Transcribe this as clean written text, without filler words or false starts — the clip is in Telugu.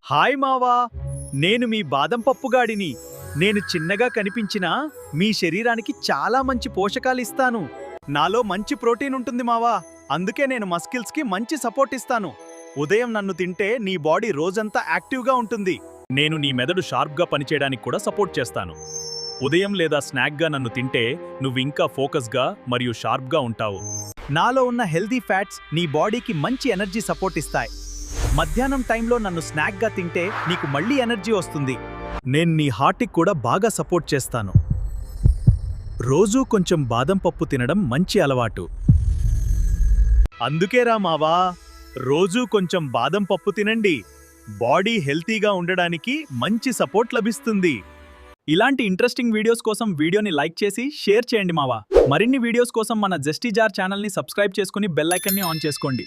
హాయ్ మావా, నేను మీ బాదం పప్పుగాడిని. నేను చిన్నగా కనిపించినా మీ శరీరానికి చాలా మంచి పోషకాలు ఇస్తాను. నాలో మంచి ప్రోటీన్ ఉంటుంది మావా, అందుకే నేను మస్కిల్స్కి మంచి సపోర్ట్ ఇస్తాను. ఉదయం నన్ను తింటే నీ బాడీ రోజంతా యాక్టివ్గా ఉంటుంది. నేను నీ మెదడు షార్ప్గా పనిచేయడానికి కూడా సపోర్ట్ చేస్తాను. ఉదయం లేదా స్నాక్గా నన్ను తింటే నువ్వింకా ఫోకస్గా మరియు షార్ప్గా ఉంటావు. నాలో ఉన్న హెల్దీ ఫ్యాట్స్ నీ బాడీకి మంచి ఎనర్జీ సపోర్ట్ ఇస్తాయి. మధ్యాహ్నం టైంలో నన్ను స్నాక్గా తింటే నీకు మళ్ళీ ఎనర్జీ వస్తుంది. నేను నీ హార్ట్కి కూడా బాగా సపోర్ట్ చేస్తాను. రోజూ కొంచెం బాదం పప్పు తినడం మంచి అలవాటు. అందుకేరా మావా, రోజూ కొంచెం బాదం పప్పు తినండి. బాడీ హెల్తీగా ఉండడానికి మంచి సపోర్ట్ లభిస్తుంది. ఇలాంటి ఇంట్రెస్టింగ్ వీడియోస్ కోసం వీడియోని లైక్ చేసి షేర్ చేయండి మావా. మరిన్ని వీడియోస్ కోసం మన జస్టీ జార్ ఛానల్ని సబ్స్క్రైబ్ చేసుకుని బెల్ ఐకాన్ని ఆన్ చేసుకోండి.